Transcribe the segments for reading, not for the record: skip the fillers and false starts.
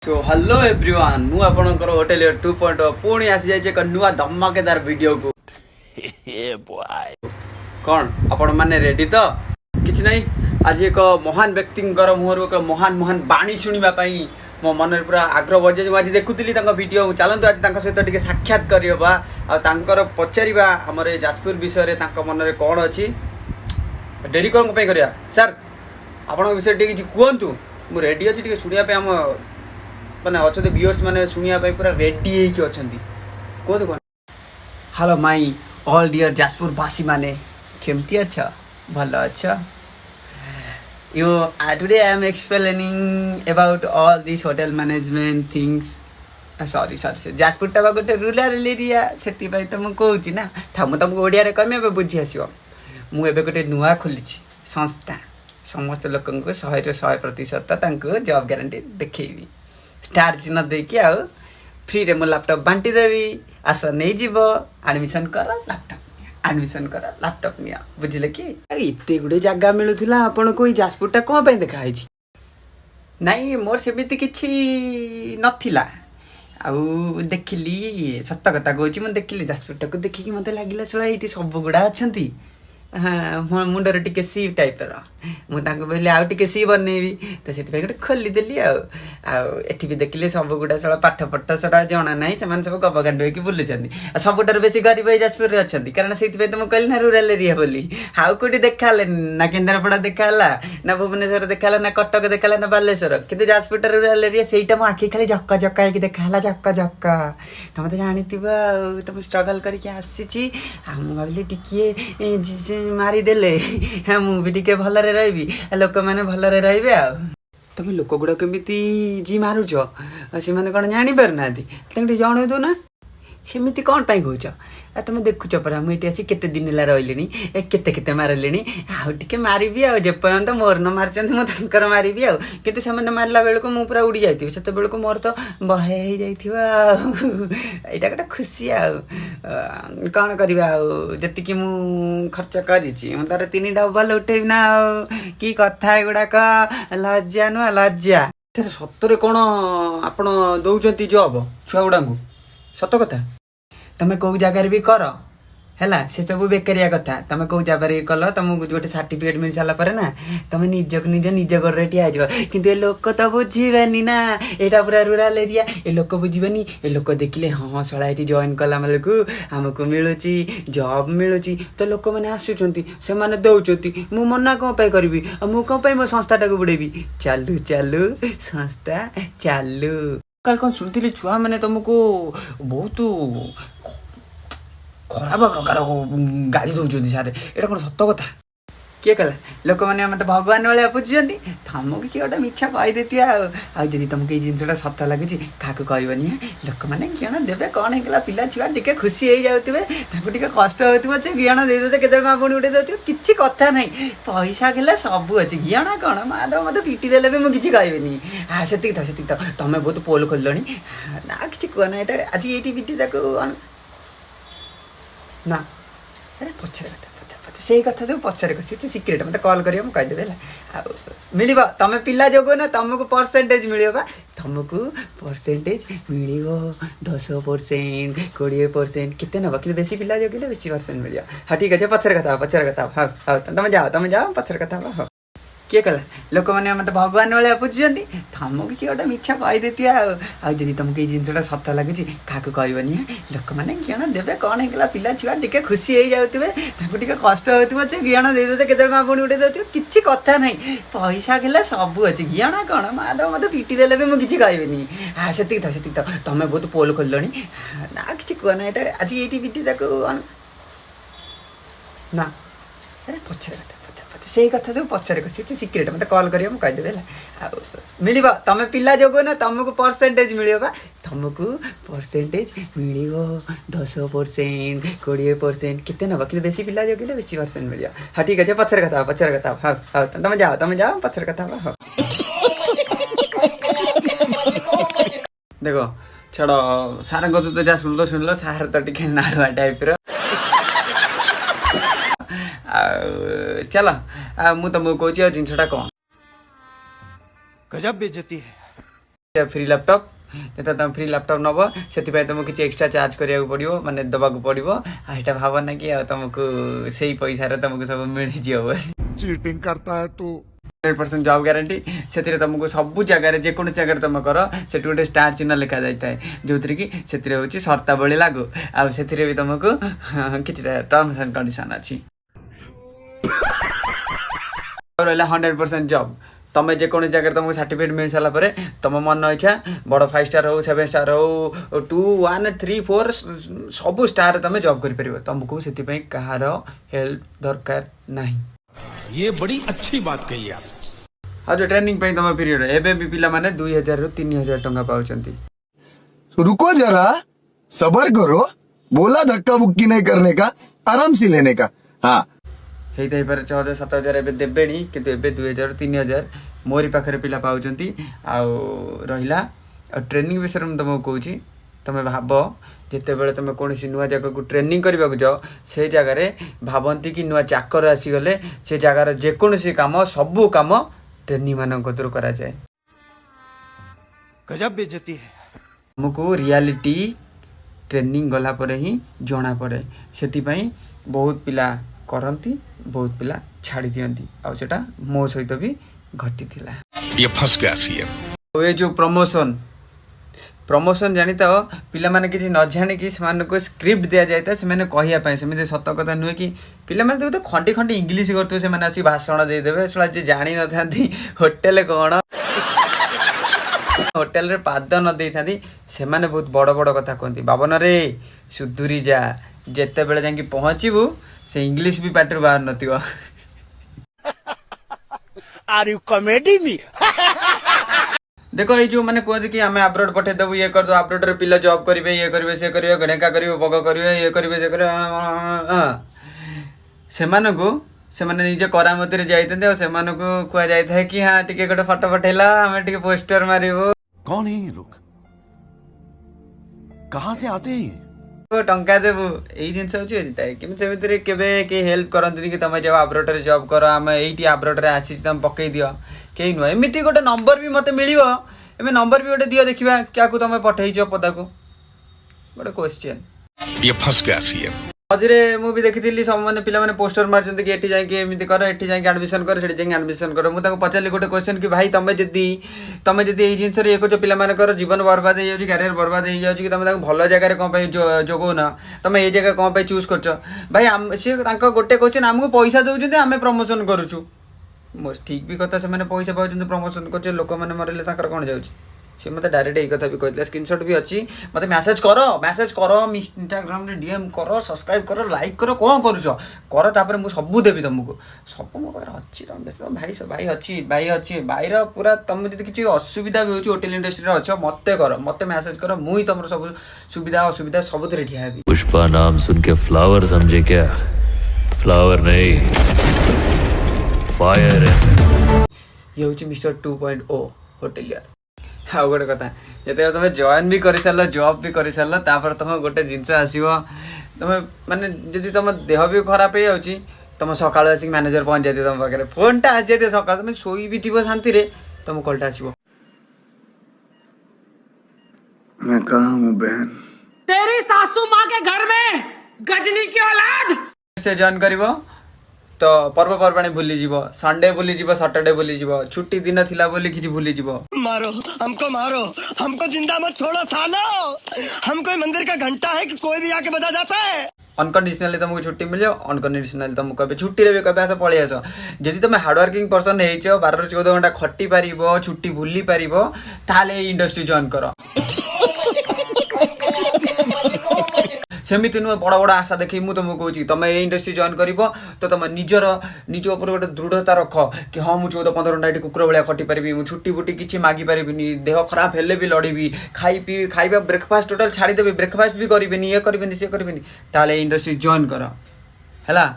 So hello everyone मु आपनकर hotel 2.0 पुणी आसी जाय एक नुआ धमाकेदार वीडियो को कौन आपण माने रेडी तो किछ नहीं आज एक महान व्यक्तिंकर मुहर एक महान महान बाणी सुनिबा पई मो मन पूरा आग्रह बढ़ जाए। आज देखुली वीडियो चलतु आज सहित टे साक्षात करवा आर पचारा आमर जाजपुर विषय मन में कौन अच्छी डेरी कौन करा सर आपण विषय टे कहतु मु रेडी अच्छी शुणापी आम मैंने अच्छा व्यूअर्स मैंने शुणापी पूरा रेडी अच्छा कहतु कौन। Hello my all dear Jajpur वासी माने केमती अच्छा भल अच्छा today I am explaining about all these hotel management things. Sorry Jajpur टा गोटे रूराल एरिया से तो मुझे कहूँ ना था मुझे तुमको ओडिया कहमी ए बुझी आस मुझे गोटे नुआ खोली संस्था समस्त लोक 100% जॉब गारंटी देखी स्टार चिन्ह देकी आ फ्री रे मो लैपटॉप बांटी देवी आस नहीं जीव एडमिशन कर लैपटॉप एडमिशन कर लैपटॉप निया बुझिले कि इतने गुड़े जगह मिलूला आपण को जाजपुरटा कौन पे देखाई नाई मोर सेमती किछि नथिला आउ देखिली सत कथा कहूँ मुझे देखिली जाजपुरटा को देखिकी मत लगे शला ये सब गुड़ा अच्छा हाँ मुंडर टिके सी टाइप मुझे आउ टे सी बनईबी तो से गोटे खोलीदेली आठी भी देखिले सब गुड़ा सब पाठ पट सड़ा जना ना से सब गप गांड होगी बुलूँ सबुठार बेसी गरीब जाजपुर में अच्छा कारण से तो मुझे कहली ना रूराल एरिया बोली आउ कौटी देखा ना केन्द्रापड़ा देखा ना भुवनेश्वर देखा ना कटक देखा ना बालेश्वर कि जाजपुर रूराल एरिया से मो आखि खाली झक्का झक्का होगी देखा झक्का झक्का तुम तो जानी तुम स्ट्रगल करके आसी भाविली टिके मारिदेले हाँ मुझे भलरे रही लोक मैंने भलरे रे आ तुम लोक गुड़ा केमी जी मारुच से मैंने कौन जापर ना जन दो ना सेमती कौन पाई कौच तुम देखुच परा मुझे आसी केते दिन है रही केते मारे आउे मारि आपर्यंत मोर न मार्च मुझे मारि आते से मारला बेलू मुझे पूरा उड़ी जाती से बेलू मोर तो बहे यहाँ गोटे खुशी कौन करवा जी मु खर्च कर तीन डबल उठे ना कि कथा गुड़ाक लज्जा नुआ लज्जा सतरे कौन आप दौरान जब छुआ गुड़ा सत कथा तुम कौ जगार भी कर है से सब बेकारिया कथा तुम कौ जगार कल तुमको गोटे सर्टिफिकेट मिल सारापर ना तुम निज गोड़े ठिया कि लोक तो बुझेनि ना यहाँ पूरा रूराल एरिया ए लोक बुझेनि ए लोक देखिले हाँ शला ये जॉइन कला बेलू आमको मिलूँ जॉब मिलूँ तो लोक मैंने आसुँच से दौरान मु मना कौन करी मु कौन मो संस्थाटा को बुड़ेबी चालू चालू संस्था चालू कल कौन शुणी छुआ मैंने तुमको बहुत खराब प्रकार गाड़ी दौरान सारे यहाँ कौन सत कथा किए कला लोक मैंने मत भगवान भाया बुझुँच तुमको किए गोटे मिछ कहीदे आदि तुमको ये जिनसा सत लगे क्या कहनी लोक मैंने ज्ञान देवे कौन होगा पिला छुआ टे खुशी हो जाते टे कष्ट हो ज्ञान देते के पुणी उठे दे कि कथा ना पैसा खेला सब अच्छे ज्ञान कौन माधव मत पिटी देले भी मुझे कहनी हाँ से तुम बहुत पोल खोल ना कि कहना यहाँ आज ये पिटी ना अरे पचर कथा से कथा सब पचर सी सिक्रेट मत कल कर कहीदेवी है मिल तुम पिला जोग ना तुमको परसेंटेज मिल तुमको परसेंटेज मिल 10% 20% कितने नब कि बेसी पिला जोगिले बेसी परसेंट मिल हाँ ठीक अच्छे पचर कथा हाँ हाँ तुम जाओ पचर कथा हाँ किए कला लोक मैंने मत भगवान भाया बुझुँच तुमको किए गोटे मिछ कहीदे आदि तुमको ये जिनसा सत लगे क्या कहनी लोक मैंने ज्ञान देवे कौन होगा पिला छुआ टे खुशी हो जाते टे कष्ट हो ज्ञान देते के पुणी उठे दे कि कथा ना पैसा खेला सब अच्छे ज्ञान कौन माधव मत पिटी देले भी मुझे कहनी हाँ से तुम बहुत पोल खोल ना कि कहना यहाँ आज ये पिटी ना अरे पचर कथा से कथा सब पचर सी सिक्रेट मत कल कर कहीदेवी है मिल तुम पिला जोग ना तुमको परसेंटेज मिल तुमको परसेंटेज मिल 10% 20% कितने नब कि बेसी पिला जोगिले बेसी परसेंट मिल हाँ ठीक अच्छे पचर कथा हाँ हाँ तुम जाओ पचर कथा हाँ देखो छाड़ सार तो जहाँ सुनल सार तो टे नाड़ुआ टाइप चल मु तुमको कहूँ जिनसा कौन गजब बेइज्जती है। फ्री लैपटॉप तो तुम फ्री लैपटॉप नब से तुमको किसी एक्स्ट्रा चार्ज करा पड़ो माने दबा पड़ो आईटा भाव ना कि तुमको से पैसा तुमको सब मिल जाव चीटिंग करता है तू 100% जॉब गारंटी से तुमको सब जगह जेको जगह तुम कर से गोटे स्टार चिन्ह लिखा जाए जो थी कि से हूँ सर्तावली लागू आउ से भी तुमको कि टर्म्स एंड कंडीशन अच्छी रहा 100% जॉब तुम जेको जगह तुमको सर्टिफिकेट मिल सारापर तुम मन इच्छा बड़ 5 स्टार हो 7 स्टार हो 2 1 3 4 सब स्टार तुम जॉब कर तुमको से कहार हेल्प दरकार नहीं। ये बड़ी अच्छी बात कही आप। हाँ जो ट्रेनिंग तुम पीरियड एवं भी पिला माने 2000 रु 3000 टंका पाउछंती। रुको जरा सबर करो बोला धक्का बुक्की नहीं करने का आराम से लेने का। हाँ होता पारे 6000 7000 एवं देवे कि 2000 3000 मोरी पाखे पिला पाउछंती। आउ रहिला ट्रेनिंग विषय में तुमको कहूँ तुम भाव जिते बड़े तुम कौन नुआ जगह को ट्रेनिंग करने को जाओ से जगार भावती कि नुआ चाकर आसीगले से जगार जेकोसी कम सबू कम ट्रेनिंग मान थ्रू करा जाए। गजब बेइज्जती है। तुमको रियलिटी ट्रेनिंग गला पर ही जना पड़े से बहुत पिला करती बहुत पिला छाड़ी दियंती आ सेटा मो सहित भी घटी थिला। ये फंस गया सीएम। ये जो प्रमोशन जानी तो पिला माने किसी न जानी कि को स्क्रिप्ट दि जाए से कहवाई सेमती सत कथा नुहे कि पिला माने तो खंडी खंडी इंग्लीश करते से आसी भाषण देदेवे शा जी जानी न था होटेल कौन होटेल रे पाद न दे था से बहुत बड़ बड़ कथा कहती बाबन रे सुधुरी जा जिते बेले जाकि पहुँचबू से इंग्लीश भी पाटर बाहर नथिबो। आर यू कॉमेडी मी देखो ये जो मैंने कहते कि आम आब्रोड पठेदेबू ये कर दो आब्रोड रे पिला जॉब करेंगे ये करेंगे से करेंगे गणेका करेंगे बग करेंगे ये करेंगे से करेंगे से निजे करामती जाते से कह जाए कि हाँ टे गोटे फटो पठेला आम टे पोस्टर मारिबू। कौन है ये लोग कहाँ से आते हैं टंका देबू यही जिन होता है कि सेमती के हेल्प करते कि तुम जब आब्रोड रे जॉब कर आम ये आब्रोड रे आसी तुम पकई दियो कहीं नुह एमती गोटे नंबर भी मत मिल एम नंबर भी गोटे दियो देखा क्या तुम पठेच पदा को गोटे क्वेश्चन। ये फंस गया सीएम। मझे मुझे देखी सब मैंने पिला माने पोस्टर मार्चंती कि एटी जाकि एमती कर एटी जाकि एडमिशन कर से एडमिशन कर मुझे पचारि गोटे क्वेश्चन कि भाई तुम जब ये जिनस ये कर पे जीवन बर्बाद हो क्यारियर बर्बाद हो कि तुम भल जगह कौन जोगौन तुम ये जगह कौन चूज कर भाई सी गोटे क्वेश्चन आमको पैसा दौरान आम प्रमोशन करुचु ठीक भी कथा से पैसा पाँच प्रमोशन कर लोक मैंने मरले कौन जाऊँ सी मत डायरेक्ट यही कथा भी कहते स्क्रीनशॉट भी अच्छी मत मैसेज कर इंस्टाग्राम डीएम कर सब्सक्राइब कर लाइक कर कौन कर तापर मुझे सबू देवी तुमको सब मो पाखे अच्छी भाई भाई अच्छी भाई पूरा तुम जो किसी असुविधा भी हो होटेल इंडस्ट्री अच्छ मत कर मत मैसेज कर मुझे तुम सब सुविधा असुविधा सब ठिया है। पुष्पा नाम सुन के फ्लावर समझे क्या फ्लावर नहीं फायर है। ये हूँ मिस्टर 2.0 होटेलियर। हाँ गोटे कथा जो तुम जॉइन भी कर सार जॉब भी कर सार तापर तुम गोटे जिनस आसो तुम माने जी तुम देह भी खराब हो जाऊँगी तुम सका आसिक मैनेजर पहुँच जाते तुम पाखे फोनटा आसी जाते सका तुम शोई भी थी शांति तुम कॉलटा आसो मैं कहाँ हूँ बहन तेरी सासू माँ के घर में गजनी की औलाद से जॉइन कर तो पर्वपर्वाणी भूली जीव संडे भूली जीव सैटरडे भूली जीव छुट्टी दिन थिला बोली किसी भूली जीव। मारो हमको जिंदा मत छोड़ो सालो हम कोई मंदिर का घंटा है कि कोई भी आके बजा जाता है। अनकंडीशनली तुमको छुट्टी मिल जाओ अनकंडीशनली तुमको कभी छुट्टी रे भी कभी आस पलि आस जदि तुम हार्डवर्किंग पर्सन हो 12 ରୁ 14 घंटा खटी पार छुट्टी भूली पार ताले इंडस्ट्री जॉइन कर सेमती नुह बड़ बड़ आशा देखी मुझे तुमको कहूँ तुम ये इंडस्ट्री जॉइन कर तो तुम निज उपर गोटे दृढ़ता रख कि हाँ मुझे 14-15 घंटा ये कुकुर भाया खटी पारि मुझे छुट्टी बुट्टी किसी मागि पारि देह खराब हेले भी लड़बी खाଇବା ब्रेकफास्ट टोटाल छाड़देवी ब्रेकफास्ट भी करेंगे ये करेंगे सी करेंगे ताले इंडस्ट्री जॉइन कर है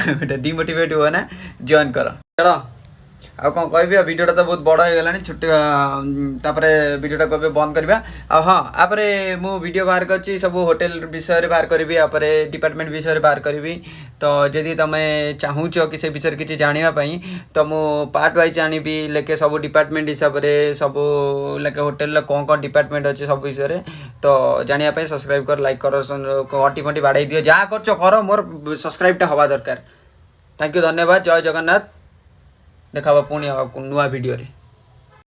गोटे डिमोटिवेट हुए ना जॉइन कर चलो आ कौन कहबी वीडियोटा तो बहुत बड़ हो गलानी छुट्टी तापर वीडियोटा कबे बंद करबा आ हां आपरे मु वीडियो बाहर करछि सब होटल विषय रे बाहर करबी आपरे डिपार्टमेंट विषय रे बाहर करबी तो जदि तमे चाहूचो कि से विषय किछि जानिबा पई तो मु पार्ट वाइज जानिबी लेके सब डिपार्टमेंट हिसाब रे सब लेके होटल कौन कौन डिपार्टमेंट अच्छे सब विषय रे तो जानिया पे सब्सक्राइब कर लाइक कर घंटी फंटी बाड़ाई दियो जहाँ कर कर मोर सब्सक्राइबटा हवा दरकार। थैंक यू धन्यवाद जय जगन्नाथ देखा पुणी नुआ वीडियो रे।